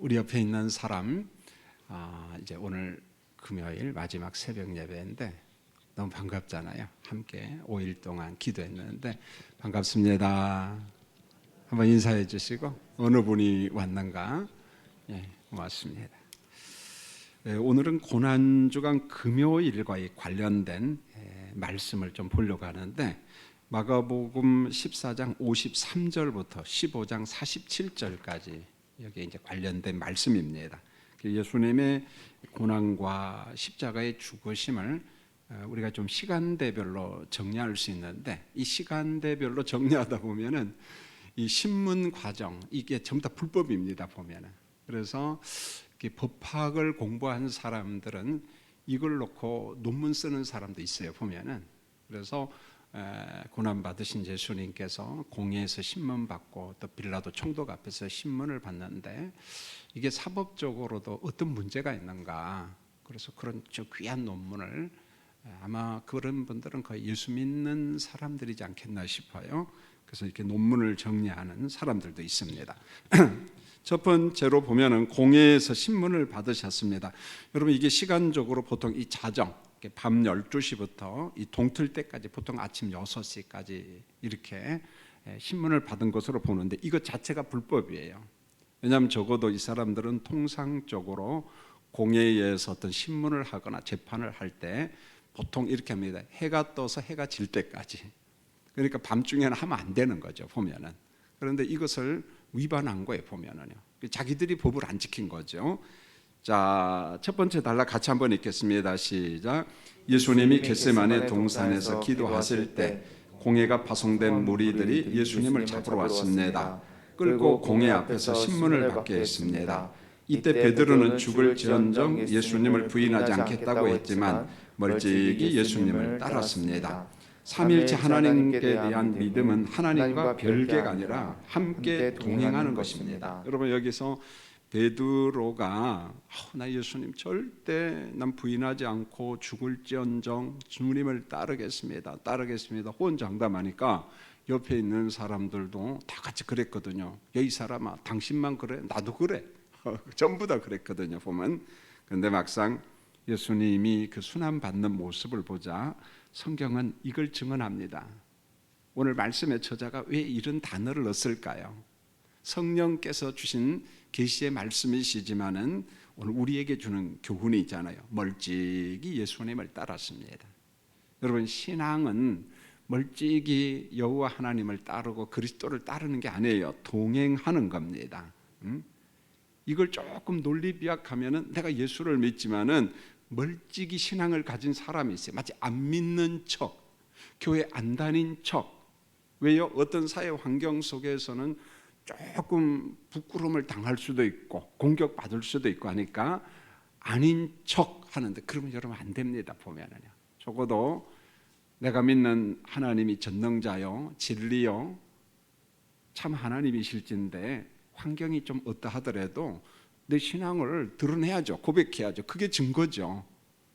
우리 옆에 있는 사람 이제 오늘 금요일 마지막 새벽 예배인데 너무 반갑잖아요. 함께 5일 동안 기도했는데 반갑습니다. 한번 인사해 주시고 어느 분이 왔는가? 예, 고맙습니다. 오늘은 고난주간 금요일과 관련된 말씀을 좀 보려고 하는데 마가복음 14장 53절부터 15장 47절까지 여기에 이제 관련된 말씀입니다. 예수님의 고난과 십자가의 죽으심을 우리가 좀 시간대별로 정리할 수 있는데 이 시간대별로 정리하다 보면은 이 신문 과정 이게 전부 다 불법입니다 보면은. 그래서 법학을 공부한 사람들은 이걸 놓고 논문 쓰는 사람도 있어요 보면은. 그래서 고난 받으신 예수님께서 공회에서 신문 받고 또 빌라도 총독 앞에서 신문을 받는데 이게 사법적으로도 어떤 문제가 있는가. 그래서 그런 귀한 논문을 아마 그런 분들은 거의 예수 믿는 사람들이지 않겠나 싶어요. 그래서 이렇게 논문을 정리하는 사람들도 있습니다. 첫 번째로 보면은 공회에서 신문을 받으셨습니다. 여러분 이게 시간적으로 보통 이 자정 밤 12시부터 이 동틀 때까지 보통 아침 6시까지 이렇게 신문을 받은 것으로 보는데 이것 자체가 불법이에요. 왜냐하면 적어도 이 사람들은 통상적으로 공회에서 어떤 신문을 하거나 재판을 할 때 보통 이렇게 합니다. 해가 떠서 해가 질 때까지. 그러니까 밤중에는 하면 안 되는 거죠 보면은. 그런데 이것을 위반한 거예요 보면은요. 자기들이 법을 안 지킨 거죠. 자, 첫 번째 단락 같이 한번 읽겠습니다. 시작. 예수님이 겟세마네 동산에서 기도하실 때 공회가 파송된 무리들이 예수님을 잡으러 왔습니다. 끌고 공회 앞에서 신문을 받게 했습니다. 이때 베드로는 죽을지언정 예수님을 부인하지 않겠다고 했지만 멀찍이 예수님을 따랐습니다. 삼일체 하나님께 대한 믿음은 하나님과 별개가 아니라 함께 동행하는 것입니다. 여러분 여기서 베드로가 나 예수님 절대 난 부인하지 않고 죽을지언정 주님을 따르겠습니다. 호언장담하니까 옆에 있는 사람들도 다 같이 그랬거든요. 야, 이 사람아 당신만 그래? 나도 그래. 전부 다 그랬거든요 보면. 그런데 막상 예수님이 그 순환받는 모습을 보자 성경은 이걸 증언합니다. 오늘 말씀의 저자가 왜 이런 단어를 넣었을까요? 성령께서 주신 계시의 말씀이시지만은 오늘 우리에게 주는 교훈이 있잖아요. 멀찍이 예수님을 따랐습니다. 여러분 신앙은 멀찍이 여호와 하나님을 따르고 그리스도를 따르는 게 아니에요. 동행하는 겁니다. 이걸 조금 논리 비약하면은 내가 예수를 믿지만은 멀찍이 신앙을 가진 사람이 있어요. 마치 안 믿는 척, 교회 안 다닌 척. 왜요? 어떤 사회 환경 속에서는 조금 부끄러움을 당할 수도 있고 공격받을 수도 있고 하니까 아닌 척 하는데 그러면 여러분 안 됩니다 보면은요. 적어도 내가 믿는 하나님이 전능자요 진리요 참 하나님이실진데 환경이 좀 어떠하더라도 내 신앙을 드러내야죠. 고백해야죠. 그게 증거죠.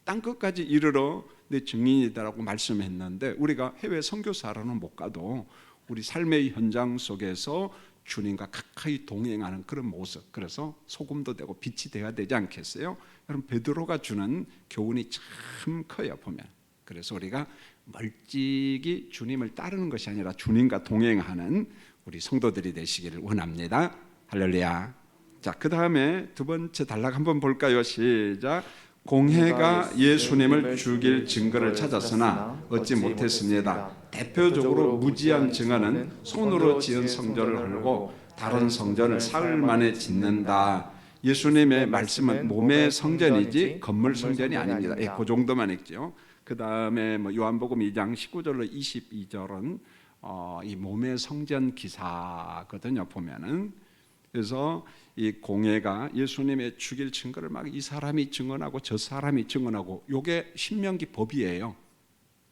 땅끝까지 이르러 내 증인이다라고 말씀했는데 우리가 해외 선교사로는 못 가도 우리 삶의 현장 속에서 주님과 가까이 동행하는 그런 모습. 그래서 소금도 되고 빛이 되어야 되지 않겠어요? 여러분 베드로가 주는 교훈이 참 커요 보면. 그래서 우리가 멀찍이 주님을 따르는 것이 아니라 주님과 동행하는 우리 성도들이 되시기를 원합니다. 할렐루야. 자, 그 다음에 두 번째 단락 한번 볼까요? 시작. 공회가 예수님을 죽일 증거를 찾았으나 얻지 못했습니다. 대표적으로 무지한 증언은 손으로 지은 성전을 헐고 다른 성전을 사흘 만에 짓는다. 예수님의 말씀은 몸의 성전이지 건물 성전이 아닙니다. 그 정도만 읽죠. 그 다음에 요한복음 2장 19절로 22절은 이 몸의 성전 기사거든요 보면은. 그래서 이 공회가 예수님의 죽일 증거를 막 이 사람이 증언하고 저 사람이 증언하고 이게 신명기 법이에요.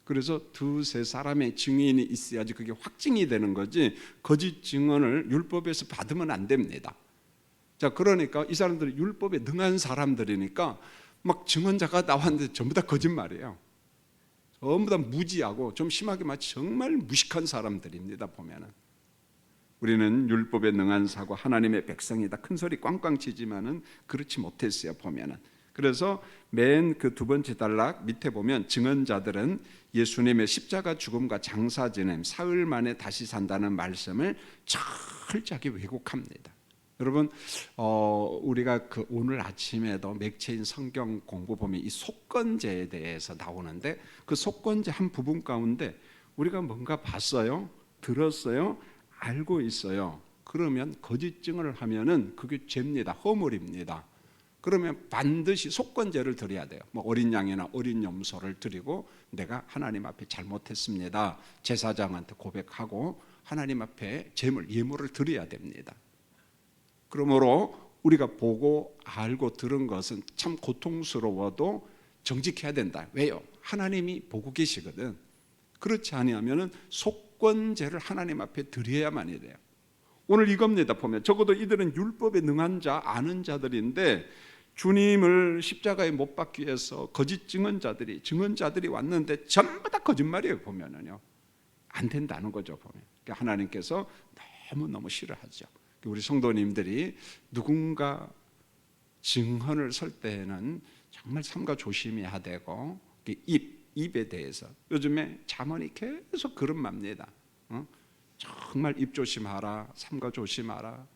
그래서 두세 사람의 증인이 있어야지 그게 확증이 되는 거지 거짓 증언을 율법에서 받으면 안 됩니다. 자, 그러니까 이 사람들이 율법에 능한 사람들이니까 막 증언자가 나왔는데 전부 다 거짓말이에요. 전부 다 무지하고 좀 심하게 말해 정말 무식한 사람들입니다 보면은. 우리는 율법에 능한 사고 하나님의 백성이다 큰 소리 꽝꽝 치지만은 그렇지 못했어요. 보면은. 그래서 맨 그 두 번째 단락 밑에 보면 증언자들은 예수님의 십자가 죽음과 장사 지냄 사흘 만에 다시 산다는 말씀을 철저하게 왜곡합니다. 여러분 우리가 그 오늘 아침에도 맥체인 성경 공부 보면 이 속건제에 대해서 나오는데 그 속건제 한 부분 가운데 우리가 뭔가 봤어요, 들었어요, 알고 있어요. 그러면 거짓 증언을 하면은 그게 죄입니다. 허물입니다. 그러면 반드시 속건제를 드려야 돼요. 뭐 어린 양이나 어린 염소를 드리고 내가 하나님 앞에 잘못했습니다. 제사장한테 고백하고 하나님 앞에 예물을 드려야 됩니다. 그러므로 우리가 보고 알고 들은 것은 참 고통스러워도 정직해야 된다. 왜요? 하나님이 보고 계시거든. 그렇지 아니하면은 속건제를 하나님 앞에 드려야만이 돼요. 오늘 이겁니다. 보면 적어도 이들은 율법에 능한 자, 아는 자들인데 주님을 십자가에 못 박기 위해서 거짓 증언자들이 왔는데 전부 다 거짓말이에요. 보면은요, 안 된다는 거죠. 보면 그러니까 하나님께서 너무 싫어하죠. 우리 성도님들이 누군가 증언을 설 때에는 정말 삼가 조심해야 되고 입에 대해서 요즘에 잠언이 계속 그런 맙니다. 정말 입 조심하라, 삼가 조심하라,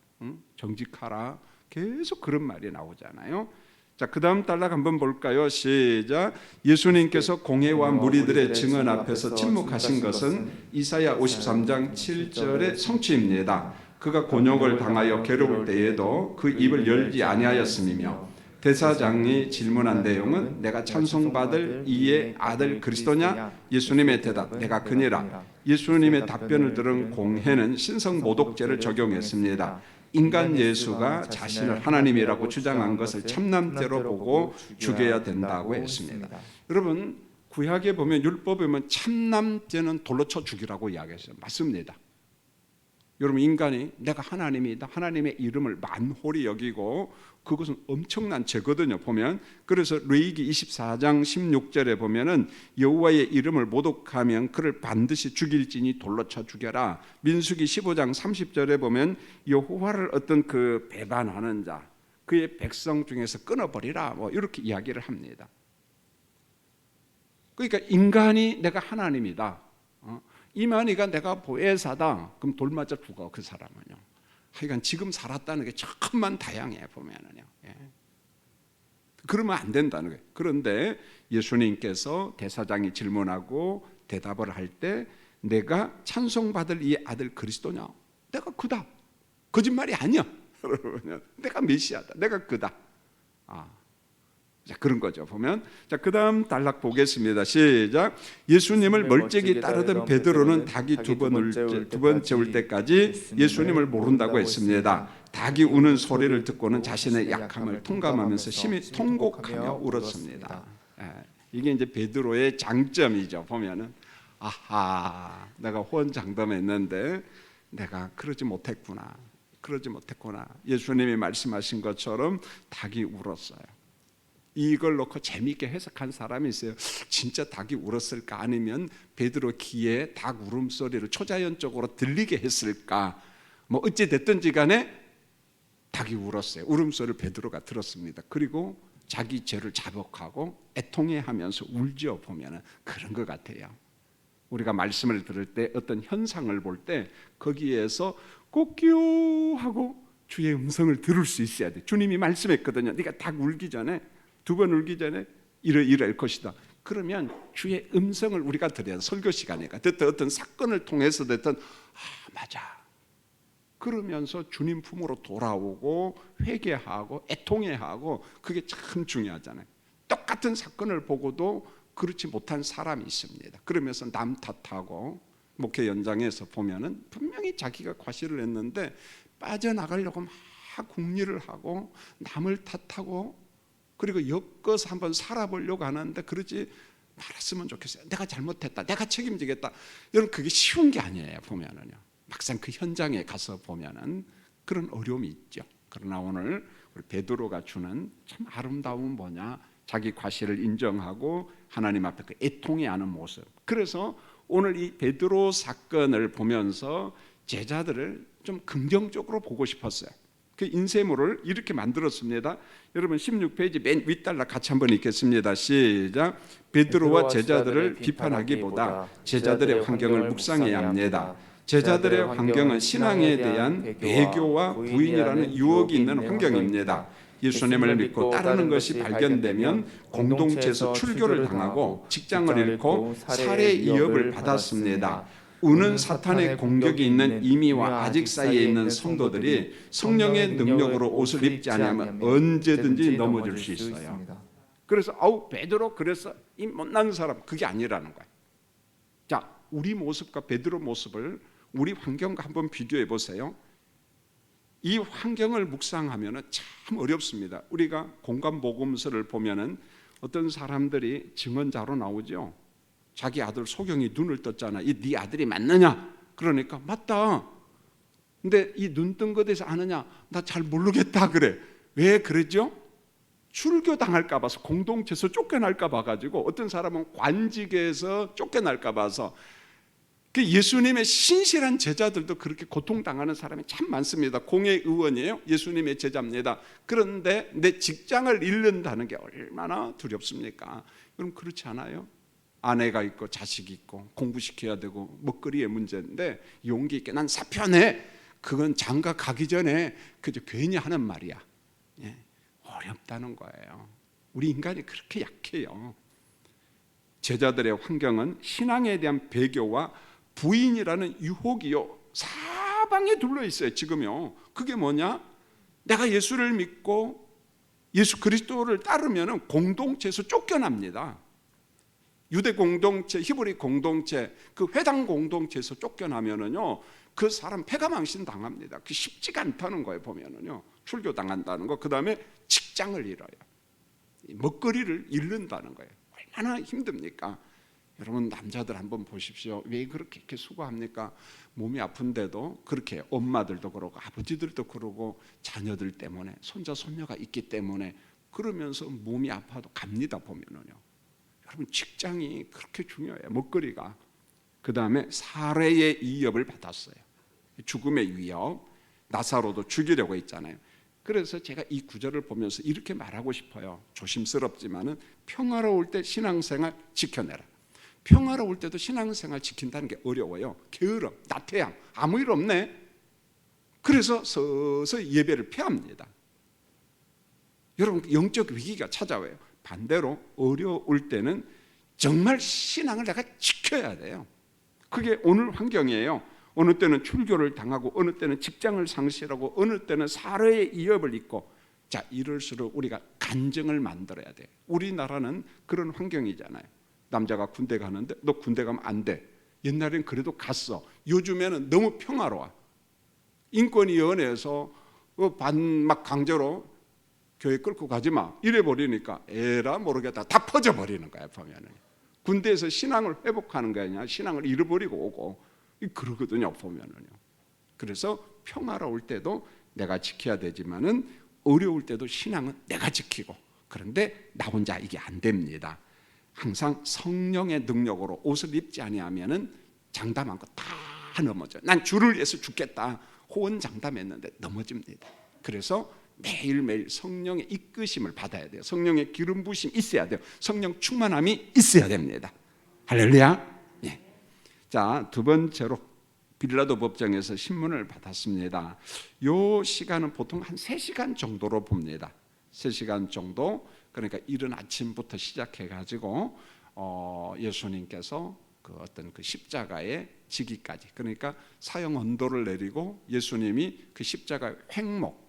정직하라, 계속 그런 말이 나오잖아요. 자, 그 다음 단락 한번 볼까요? 시작. 예수님께서 공회와 무리들의 증언 앞에서 침묵하신 것은 이사야 53장 7절의 성취입니다. 그가 곤욕을 당하여 괴로울 때에도 그 입을 열지 아니하였음이며 대사장이 질문한 내용은 내가 찬송받을 이의 아들 그리스도냐? 예수님의 대답 내가 그니라. 예수님의 답변을 들은 공회는 신성모독죄를 적용했습니다. 인간 예수가 자신을 하나님이라고 주장한 것을 참남죄로 보고 죽여야 된다고 했습니다. 여러분 구약에 보면 율법에 보면 참남죄는 돌로 쳐 죽이라고 이야기했어요. 맞습니다. 여러분 인간이 내가 하나님이다 하나님의 이름을 만홀히 여기고 그것은 엄청난 죄거든요. 보면 그래서 레위기 24장 16절에 보면은 여호와의 이름을 모독하면 그를 반드시 죽일지니 돌로 쳐 죽여라. 민수기 15장 30절에 보면 여호와를 어떤 그 배반하는 자 그의 백성 중에서 끊어버리라 뭐 이렇게 이야기를 합니다. 그러니까 인간이 내가 하나님이다, 이만희가 내가 보혜사다, 그럼 돌 맞아 죽어 그 사람은요. 하여간 지금 살았다는 게 천만 다양해 보면은요. 예. 그러면 안 된다는 거예요. 그런데 예수님께서 대사장이 질문하고 대답을 할 때 내가 찬송받을 이 아들 그리스도냐? 내가 그다. 거짓말이 아니야. 내가 메시아다. 내가 그다. 자, 그런 거죠. 보면 자, 그다음 단락 보겠습니다. 시작. 예수님을 멀찍이 따르던 베드로는 닭이 두 번째 울 때까지 예수님을 모른다고 했습니다. 닭이 우는 소리를 듣고는 자신의 약함을 통감하면서 심히 통곡하며 울었습니다. 이게 이제 베드로의 장점이죠. 보면은 아하, 내가 호언장담했는데 내가 그러지 못했구나. 예수님이 말씀하신 것처럼 닭이 울었어요. 이걸 놓고 재미있게 해석한 사람이 있어요. 진짜 닭이 울었을까? 아니면 베드로 귀에 닭 울음소리를 초자연적으로 들리게 했을까? 뭐 어찌 됐든지 간에 닭이 울었어요. 울음소리를 베드로가 들었습니다. 그리고 자기 죄를 자복하고 애통해하면서 울죠. 보면은 그런 것 같아요. 우리가 말씀을 들을 때 어떤 현상을 볼 때 거기에서 꼭끼요 하고 주의 음성을 들을 수 있어야 돼. 주님이 말씀했거든요. 네가 닭 울기 전에 두 번 울기 전에 이럴 것이다. 그러면 주의 음성을 우리가 들어야 돼. 설교 시간이니까 됐든 어떤 사건을 통해서 됐든 맞아. 그러면서 주님 품으로 돌아오고 회개하고 애통해하고 그게 참 중요하잖아요. 똑같은 사건을 보고도 그렇지 못한 사람이 있습니다. 그러면서 남 탓하고 목회 연장에서 보면은 분명히 자기가 과실을 했는데 빠져나가려고 막 궁리를 하고 남을 탓하고 그리고 엮어서 한번 살아보려고 하는데 그러지 말았으면 좋겠어요. 내가 잘못했다, 내가 책임지겠다. 여러분 그게 쉬운 게 아니에요. 보면은요. 막상 그 현장에 가서 보면은 그런 어려움이 있죠. 그러나 오늘 우리 베드로가 주는 참 아름다움은 뭐냐? 자기 과실을 인정하고 하나님 앞에 그 애통해하는 모습. 그래서 오늘 이 베드로 사건을 보면서 제자들을 좀 긍정적으로 보고 싶었어요. 그 인쇄물을 이렇게 만들었습니다. 여러분 16페이지 맨 윗달락 같이 한번 읽겠습니다. 시작. 베드로와 제자들을 비판하기보다 제자들의 환경을 묵상해야 합니다. 제자들의 환경은 신앙에 대한 배교와 부인이라는 유혹이 있는 환경입니다. 예수님을 믿고 따르는 것이 발견되면 공동체에서 출교를 당하고 직장을 잃고 살해 위협을 받았습니다. 우는 사탄의 공격이 있는 이미와 아직 사이에 있는 성도들이 성령의 능력으로 옷을 입지 않으면 언제든지 넘어질 수 있어요. 그래서 베드로 그래서 이 못난 사람, 그게 아니라는 거예요. 자, 우리 모습과 베드로 모습을 우리 환경과 한번 비교해 보세요. 이 환경을 묵상하면 참 어렵습니다. 우리가 공감복음서를 보면은 어떤 사람들이 증언자로 나오죠. 자기 아들 소경이 눈을 떴잖아. 이 네 아들이 맞느냐? 그러니까 맞다. 근데 이 눈 뜬 것에 대해서 아느냐? 나 잘 모르겠다 그래. 왜 그러죠? 출교 당할까 봐서, 공동체에서 쫓겨날까 봐가지고, 어떤 사람은 관직에서 쫓겨날까 봐서. 그 예수님의 신실한 제자들도 그렇게 고통당하는 사람이 참 많습니다. 공회 의원이에요. 예수님의 제자입니다. 그런데 내 직장을 잃는다는 게 얼마나 두렵습니까? 그럼 그렇지 않아요? 아내가 있고 자식이 있고 공부시켜야 되고 먹거리의 문제인데 용기 있게 난 사표내. 그건 장가 가기 전에 그저 괜히 하는 말이야. 예, 어렵다는 거예요. 우리 인간이 그렇게 약해요. 제자들의 환경은 신앙에 대한 배교와 부인이라는 유혹이요 사방에 둘러 있어요. 지금요. 그게 뭐냐? 내가 예수를 믿고 예수 그리스도를 따르면 공동체에서 쫓겨납니다. 유대 공동체, 히브리 공동체, 그 회당 공동체에서 쫓겨나면은요, 그 사람 패가망신 당합니다. 그 쉽지가 않다는 거예요. 보면은요, 출교 당한다는 거. 그 다음에 직장을 잃어요. 먹거리를 잃는다는 거예요. 얼마나 힘듭니까? 여러분 남자들 한번 보십시오. 왜 그렇게 이렇게 수고합니까? 몸이 아픈데도 그렇게 엄마들도 그러고 아버지들도 그러고 자녀들 때문에 손자 손녀가 있기 때문에 그러면서 몸이 아파도 갑니다. 보면은요. 여러분 직장이 그렇게 중요해요. 먹거리가. 그 다음에 살해의 위협을 받았어요. 죽음의 위협. 나사로도 죽이려고 했잖아요. 그래서 제가 이 구절을 보면서 이렇게 말하고 싶어요. 조심스럽지만은 평화로울 때 신앙생활 지켜내라. 평화로울 때도 신앙생활 지킨다는 게 어려워요. 게으름, 나태함, 아무 일 없네. 그래서 서서히 예배를 피합니다. 여러분 영적 위기가 찾아와요. 반대로 어려울 때는 정말 신앙을 내가 지켜야 돼요. 그게 오늘 환경이에요. 어느 때는 출교를 당하고 어느 때는 직장을 상실하고 어느 때는 살해의 위협을 입고, 자 이럴수록 우리가 간증을 만들어야 돼요. 우리나라는 그런 환경이잖아요. 남자가 군대 가는데 너 군대 가면 안 돼. 옛날엔 그래도 갔어. 요즘에는 너무 평화로워. 인권위원회에서 막 강제로 교회 끌고 가지 마 이래 버리니까 에라 모르겠다 다 퍼져 버리는 거야. 보면은 군대에서 신앙을 회복하는 거 아니야. 신앙을 잃어버리고 오고 그러거든요. 보면은요. 그래서 평화로울 때도 내가 지켜야 되지만은 어려울 때도 신앙은 내가 지키고, 그런데 나 혼자 이게 안 됩니다. 항상 성령의 능력으로 옷을 입지 아니하면은 장담한 거 다 넘어져. 난 주를 위해서 죽겠다 호언장담했는데 넘어집니다. 그래서 매일매일 성령의 이끄심을 받아야 돼요. 성령의 기름 부심이 있어야 돼요. 성령 충만함이 있어야 됩니다. 할렐루야. 예. 자, 두 번째로 빌라도 법정에서 신문을 받았습니다. 이 시간은 보통 한 3시간 정도로 봅니다. 3시간 정도. 그러니까 이른 아침부터 시작해가지고 예수님께서 그 어떤 그 십자가에 지기까지, 그러니까 사형 언도를 내리고 예수님이 그 십자가 횡목,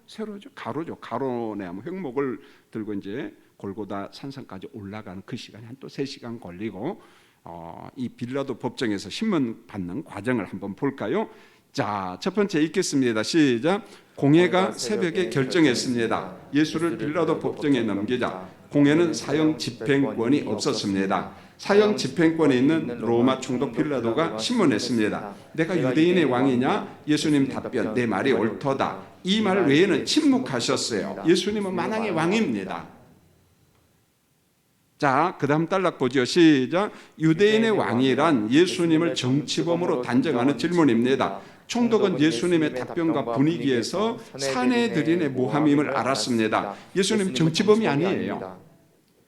세로죠, 가로내면 횡목을 들고 이제 골고다 산성까지 올라가는 그 시간이 한 또 3시간 걸리고, 이 빌라도 법정에서 신문 받는 과정을 한번 볼까요? 자, 첫 번째 읽겠습니다. 시작. 공회가 새벽에 결정했습니다. 예수를 빌라도 법정에 넘기자. 공회는 사형 집행권이 없었습니다. 사형 집행권이 있는 로마 총독 빌라도가 신문했습니다. 내가 유대인의 왕이냐? 예수님 답변, 내 말이 옳도다. 이 말 외에는 침묵하셨어요. 예수님은 만왕의 왕입니다. 자, 그 다음 단락 보죠. 시작. 유대인의 왕이란 예수님을 정치범으로 단정하는 질문입니다. 총독은 예수님의 답변과 분위기에서 사내들인의 모함임을 알았습니다. 예수님 정치범이 아니에요.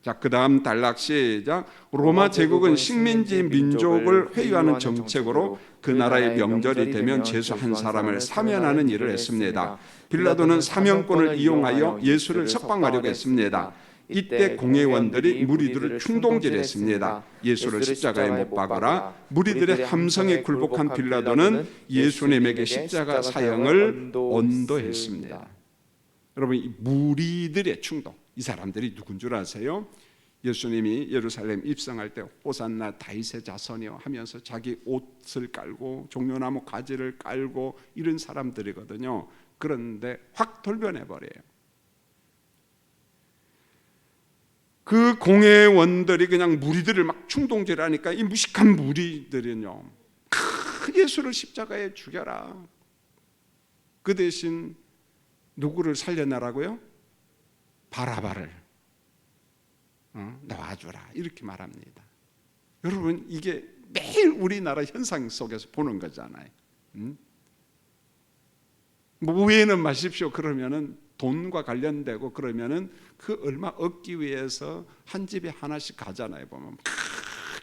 자, 그 다음 단락 시작. 로마 제국은 식민지 민족을 회유하는 정책으로 그 나라의 명절이 되면 죄수 한 사람을 사면하는 일을 했습니다. 빌라도는 사면권을 이용하여 예수를 석방하려고 했습니다. 이때 공회원들이 무리들을 충동질했습니다. 예수를 십자가에 못 박아라. 무리들의 함성에 굴복한 빌라도는 예수님에게 십자가 사형을 언도했습니다. 여러분, 이 무리들의 충동, 이 사람들이 누군 줄 아세요? 예수님이 예루살렘 입성할 때 호산나 다윗의 자손이요 하면서 자기 옷을 깔고 종려나무 가지를 깔고 이런 사람들이거든요. 그런데 확 돌변해 버려요. 그 공회원들이 그냥 무리들을 막 충동질하니까 이 무식한 무리들은요, 예수를 십자가에 죽여라. 그 대신 누구를 살려내라고요? 바라바를 놔주라, 이렇게 말합니다. 여러분, 이게 매일 우리나라 현상 속에서 보는 거잖아요. 뭐 우애는 마십시오 그러면은 돈과 관련되고 그러면은 그 얼마 얻기 위해서 한 집에 하나씩 가잖아요. 보면 막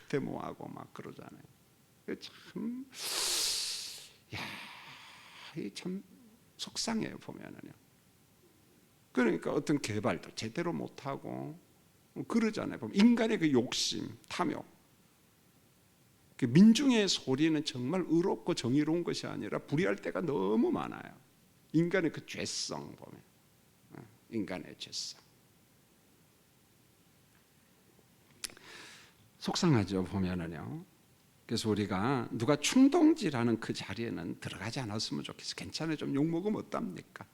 데모하고 막 그러잖아요. 참, 야, 이 참 속상해요 보면은요. 그러니까 어떤 개발도 제대로 못 하고 그러잖아요. 보면 인간의 그 욕심, 탐욕. 그 민중의 소리는 정말 의롭고 정의로운 것이 아니라 불의할 때가 너무 많아요. 인간의 그 죄성 보면, 인간의 죄성. 속상하죠 보면은요. 그래서 우리가 누가 충동질하는 그 자리에는 들어가지 않았으면 좋겠어. 괜찮아요. 좀 욕먹으면 어답니까?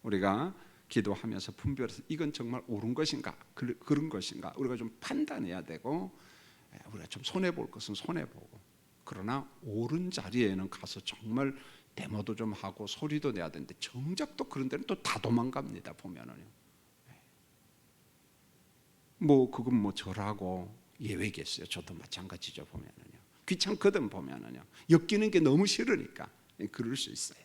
우리가 기도하면서 분별해서 이건 정말 옳은 것인가 그런 것인가 우리가 좀 판단해야 되고, 우리가 좀 손해볼 것은 손해보고, 그러나 옳은 자리에는 가서 정말 데모도 좀 하고 소리도 내야 되는데 정작 또 그런 데는 또 다 도망갑니다 보면은요. 뭐 그건 뭐 저라고 예외겠어요. 저도 마찬가지죠 보면은요. 귀찮거든 보면은요. 엮이는 게 너무 싫으니까 그럴 수 있어요.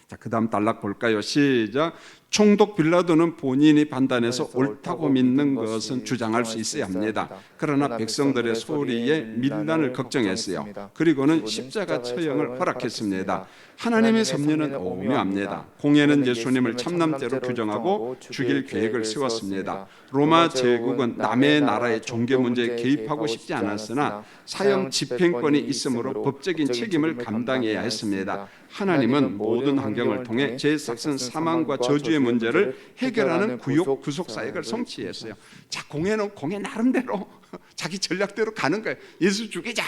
자, 그 다음 단락 볼까요? 시작. 총독 빌라도는 본인이 판단해서 옳다고 믿는 것은 주장할 수 있어야 합니다. 그러나 백성들의 소리에 밀란을 걱정했어요. 그리고는 십자가 처형을 허락했습니다. 하나님의 섭리는 오묘합니다. 공회는 예수님을 참남죄로 규정하고 죽일 계획을 세웠습니다. 로마 제국은 남의 나라의 종교 문제에 개입하고 싶지 않았으나 사형 집행권이 있으므로 법적인 책임을 감당해야 했습니다. 하나님은 모든 환경을 통해 제 삭슨 사망과 저주의 문제를 해결하는 구속 사역을 성취했어요. 자, 공회는 공회 나름대로 자기 전략대로 가는 거예요. 예수 죽이자.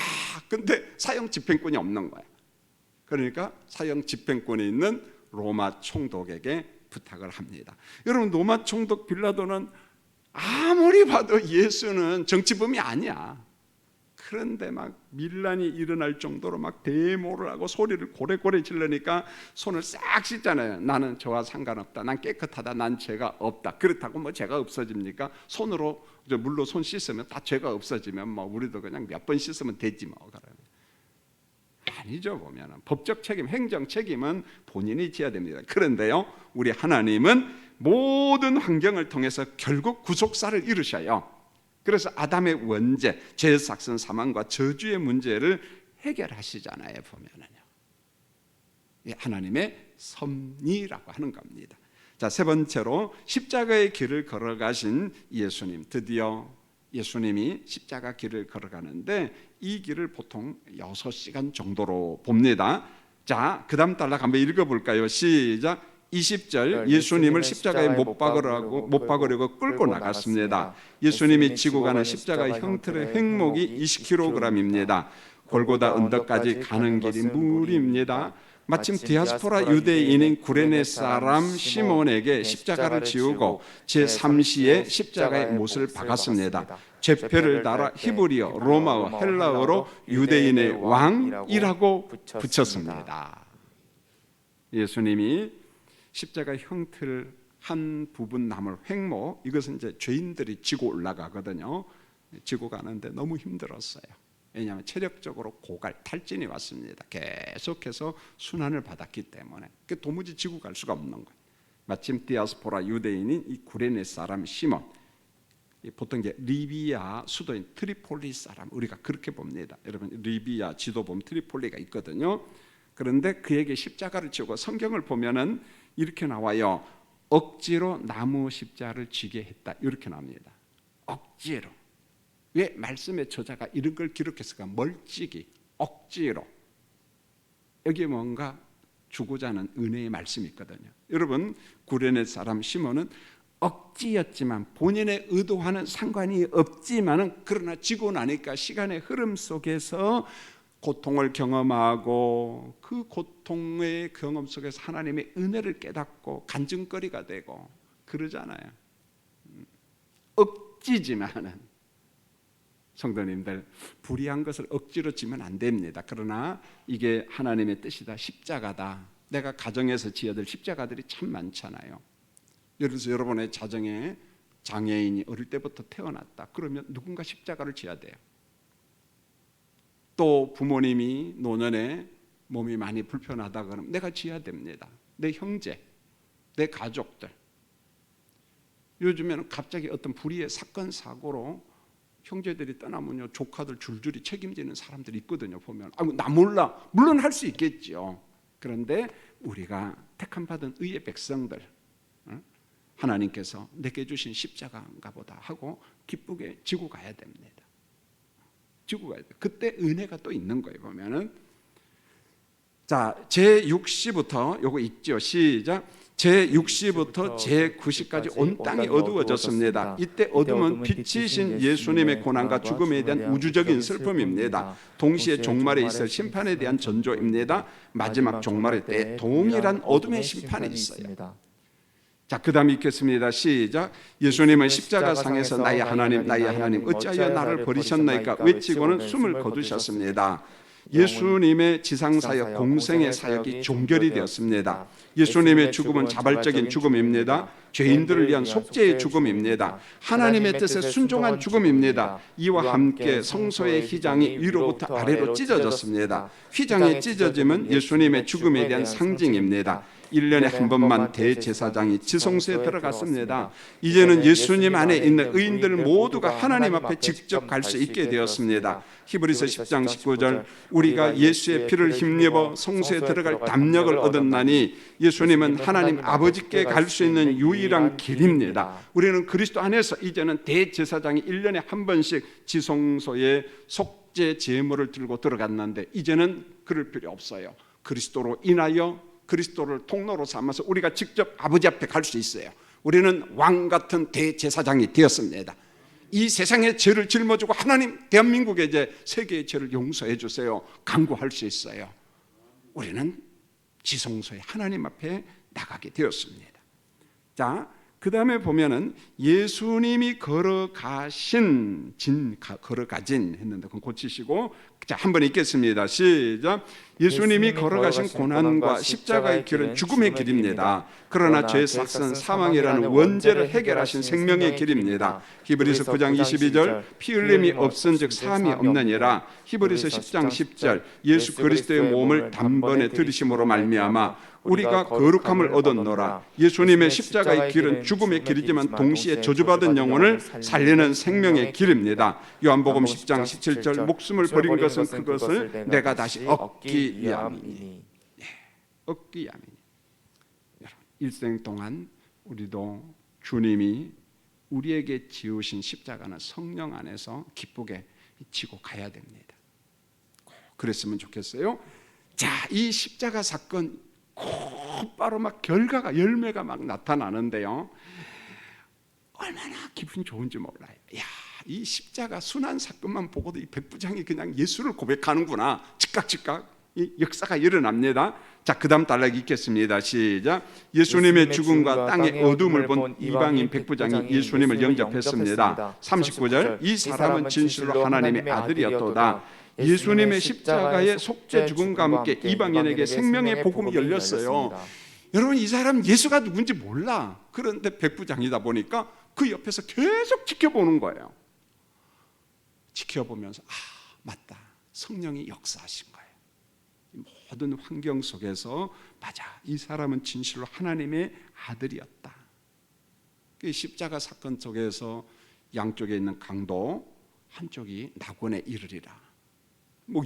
근데 사형 집행권이 없는 거예요. 그러니까 사형 집행권이 있는 로마 총독에게 부탁을 합니다. 여러분, 로마 총독 빌라도는 아무리 봐도 예수는 정치범이 아니야. 그런데 막 밀란이 일어날 정도로 막 데모를 하고 소리를 고래고래 질르니까 손을 싹 씻잖아요. 나는 저와 상관없다. 난 깨끗하다. 난 죄가 없다. 그렇다고 뭐 죄가 없어집니까? 손으로 물로 손 씻으면 다 죄가 없어지면 뭐 우리도 그냥 몇 번 씻으면 되지 뭐. 그러면 아니죠. 보면은 법적 책임, 행정 책임은 본인이 져야 됩니다. 그런데요, 우리 하나님은 모든 환경을 통해서 결국 구속사를 이루셔요. 그래서 아담의 원죄, 죄의 삭슨 사망과 저주의 문제를 해결하시잖아요. 보면은요, 하나님의 섭리라고 하는 겁니다. 자, 세 번째로 십자가의 길을 걸어가신 예수님. 드디어 예수님이 십자가 길을 걸어가는데 이 길을 보통 6시간 정도로 봅니다. 자, 그 다음 단락 한번 읽어볼까요? 시작. 20절, 예수님을 십자가에 못 박으려고 끌고 나갔습니다. 예수님이 지고 가는 십자가 형틀의 횡목이 20kg입니다. 골고다 언덕까지 가는 길이 무리입니다. 마침 디아스포라 유대인인 구레네 사람 시몬에게 십자가를 지우고 제3시에 십자가의 못을 박았습니다. 죄표를 달아 히브리어, 로마어, 헬라어로 유대인의 왕이라고 붙였습니다. 예수님이 십자가 형틀 한 부분 남을 횡목, 이것은 이제 죄인들이 지고 올라가거든요. 지고 가는데 너무 힘들었어요. 왜냐하면 체력적으로 고갈, 탈진이 왔습니다. 계속해서 순환을 받았기 때문에 도무지 지고 갈 수가 없는 거예요. 마침 디아스포라 유대인인 이 구레네 사람 시몬, 보통 이제 리비아 수도인 트리폴리 사람, 우리가 그렇게 봅니다. 여러분 리비아 지도 보면 트리폴리가 있거든요. 그런데 그에게 십자가를 지고 성경을 보면은 이렇게 나와요. 억지로 나무 십자가를 지게 했다, 이렇게 나옵니다. 억지로. 왜 말씀의 저자가 이런 걸 기록했을까? 멀찍이, 억지로. 여기에 뭔가 주고자 하는 은혜의 말씀이 있거든요. 여러분 구레네 사람 시몬은 억지였지만, 본인의 의도와는 상관이 없지만은, 그러나 지고 나니까 시간의 흐름 속에서 고통을 경험하고 그 고통의 경험 속에서 하나님의 은혜를 깨닫고 간증거리가 되고 그러잖아요. 억지지만은, 성도님들, 불의한 것을 억지로 지면 안 됩니다. 그러나 이게 하나님의 뜻이다, 십자가다. 내가 가정에서 지어야 될 십자가들이 참 많잖아요. 그래서 여러분의 가정에 장애인이 어릴 때부터 태어났다, 그러면 누군가 십자가를 지어야 돼요. 또 부모님이 노년에 몸이 많이 불편하다 그러면 내가 지어야 됩니다. 내 형제, 내 가족들. 요즘에는 갑자기 어떤 불의의 사건 사고로 형제들이 떠나면요, 조카들 줄줄이 책임지는 사람들이 있거든요. 보면 나 몰라, 물론 할 수 있겠죠. 그런데 우리가 택함 받은 의의 백성들, 하나님께서 내게 주신 십자가인가 보다 하고 기쁘게 지고 가야 됩니다. 지고 가야 돼. 그때 은혜가 또 있는 거예요. 보면은 자, 제6시부터 요거 있죠. 시작. 제6시부터 제9시까지 온 땅이 어두워졌습니다. 이때 어둠은 빛이신 예수님의 고난과 죽음에 대한 우주적인 슬픔입니다. 동시에 종말에 있을 심판에 대한 전조입니다. 마지막 종말의 때 동일한 어둠의 심판이 있어요. 자, 그 다음에 읽겠습니다. 시작. 예수님은 십자가상에서 나의 하나님, 나의 하나님, 어찌하여 나를 버리셨나이까 외치고는 숨을 거두셨습니다. 예수님의 지상사역, 공생의 사역이 종결이 되었습니다. 예수님의 죽음은 자발적인 죽음입니다. 죄인들을 위한 속죄의 죽음입니다. 하나님의 뜻에 순종한 죽음입니다. 이와 함께 성소의 휘장이 위로부터 아래로 찢어졌습니다. 휘장이 찢어짐은 예수님의 죽음에 대한 상징입니다. 1년에 한 번만 대제사장이 지성소에 들어갔습니다. 이제는 예수님 안에 있는 의인들 모두가 하나님 앞에 직접 갈 수 있게 되었습니다. 히브리서 10장 19절, 우리가 예수의 피를 힘입어 성소에 들어갈 담력을 얻었나니 예수님은 하나님 아버지께 갈 수 있는 유일한 길입니다. 우리는 그리스도 안에서 이제는 대제사장이 1년에 한 번씩 지성소에 속죄 제물을 들고 들어갔는데 이제는 그럴 필요 없어요. 그리스도로 인하여, 그리스도를 통로로 삼아서 우리가 직접 아버지 앞에 갈 수 있어요. 우리는 왕 같은 대제사장이 되었습니다. 이 세상의 죄를 짊어지고 하나님, 대한민국의 이제 세계의 죄를 용서해 주세요, 간구할 수 있어요. 우리는 지성소에 하나님 앞에 나가게 되었습니다. 자, 그 다음에 보면은 예수님이 걸어가진 했는데 그건 고치시고, 자, 한번 읽겠습니다. 시작. 예수님이 걸어가신 고난과 십자가의 길은 죽음의 길입니다. 그러나 죄 삭선 사망이라는 원죄를 해결하신 생명의 길입니다. 히브리서 9장 22절, 피 흘림이 없은즉 사함이 없느니라. 히브리서 10장 10절, 예수 그리스도의 몸을 단번에 들이심으로 말미암아 우리가 거룩함을 얻었노라. 예수님의 십자가의 길은 죽음의 길이지만 동시에 저주받은 영혼을 살리는 생명의 길입니다. 요한복음 10장 17절, 목숨을 버린 것은 그것을 내가 다시 얻기 위함이니. 얻기 위함이니. 일생 동안 우리도 주님이 우리에게 지으신 십자가는 성령 안에서 기쁘게 지고 가야 됩니다. 그랬으면 좋겠어요. 자, 이 십자가 사건 곧바로 막 결과가, 열매가 막 나타나는데요, 얼마나 기분이 좋은지 몰라요. 야, 이 십자가 순환 사건만 보고도 이 백부장이 그냥 예수를 고백하는구나, 즉각 이 역사가 일어납니다. 자, 그 다음 단락 읽겠습니다. 시작. 예수님의 죽음과 땅의 어둠을 본 이방인 백부장이 예수님을 영접했습니다. 39절, 이 사람은 진실로 하나님의 아들이었도다. 예수님의 십자가의 속죄 죽음과 함께 이방인에게 생명의 복음이 열렸어요. 여러분, 이 사람 예수가 누군지 몰라. 그런데 백부장이다 보니까 그 옆에서 계속 지켜보는 거예요. 지켜보면서 맞다, 성령이 역사하신 거예요. 모든 환경 속에서 맞아, 이 사람은 진실로 하나님의 아들이었다. 십자가 사건 속에서 양쪽에 있는 강도 한쪽이 낙원에 이르리라,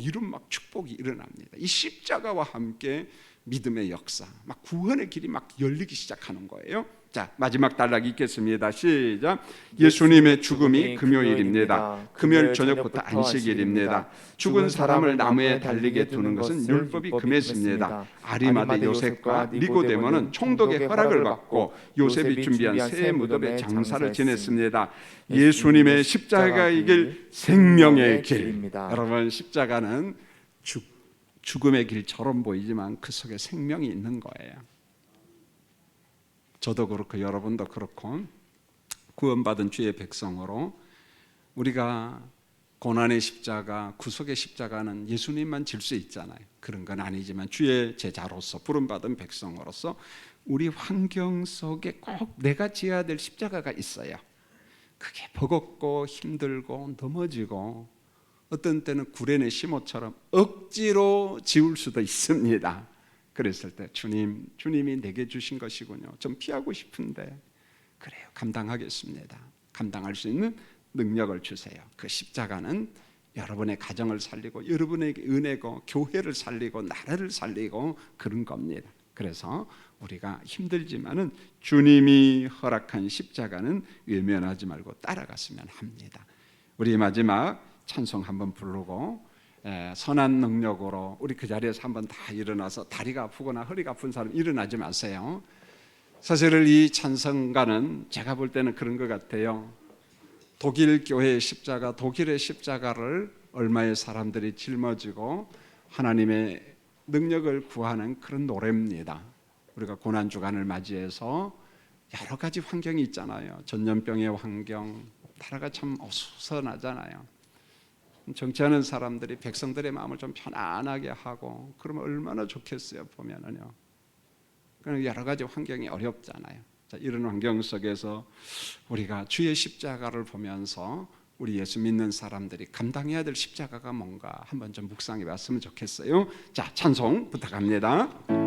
이런 막 축복이 일어납니다. 이 십자가와 함께 믿음의 역사, 막 구원의 길이 막 열리기 시작하는 거예요. 자, 마지막 단락 읽겠습니다. 시작. 예수님의 죽음이 금요일입니다. 금요일 저녁부터 안식일입니다. 죽은 사람을 나무에 달리게 두는 것은 율법이 금했습니다. 아리마대 요셉과 니고데모는 총독의 허락을 받고 요셉이 준비한 새 무덤에 장사를 지냈습니다. 예수님의 십자가의 길, 생명의 길입니다. 여러분, 십자가는 죽음의 길처럼 보이지만 그 속에 생명이 있는 거예요. 저도 그렇고 여러분도 그렇고 구원받은 주의 백성으로 우리가 고난의 십자가, 구속의 십자가는 예수님만 질 수 있잖아요. 그런 건 아니지만 주의 제자로서 부름받은 백성으로서 우리 환경 속에 꼭 내가 지어야 될 십자가가 있어요. 그게 버겁고 힘들고 넘어지고 어떤 때는 구레네 시모처럼 억지로 지울 수도 있습니다. 그랬을 때 주님이 내게 주신 것이군요. 좀 피하고 싶은데 그래요, 감당하겠습니다. 감당할 수 있는 능력을 주세요. 그 십자가는 여러분의 가정을 살리고 여러분에게 은혜고 교회를 살리고 나라를 살리고 그런 겁니다. 그래서 우리가 힘들지만은 주님이 허락한 십자가는 외면하지 말고 따라갔으면 합니다. 우리 마지막 찬송 한번 부르고 선한 능력으로 우리 그 자리에서 한번 다 일어나서 다리가 아프거나 허리가 아픈 사람 일어나지 마세요. 사실 이 찬송가는 제가 볼 때는 그런 것 같아요. 독일 교회의 십자가, 독일의 십자가를 얼마의 사람들이 짊어지고 하나님의 능력을 구하는 그런 노래입니다. 우리가 고난주간을 맞이해서 여러 가지 환경이 있잖아요. 전염병의 환경, 나라가 참 어수선하잖아요. 정치하는 사람들이 백성들의 마음을 좀 편안하게 하고 그러면 얼마나 좋겠어요. 보면은요. 여러 가지 환경이 어렵잖아요. 자, 이런 환경 속에서 우리가 주의 십자가를 보면서 우리 예수 믿는 사람들이 감당해야 될 십자가가 뭔가 한번 좀 묵상해 봤으면 좋겠어요. 자, 찬송 부탁합니다.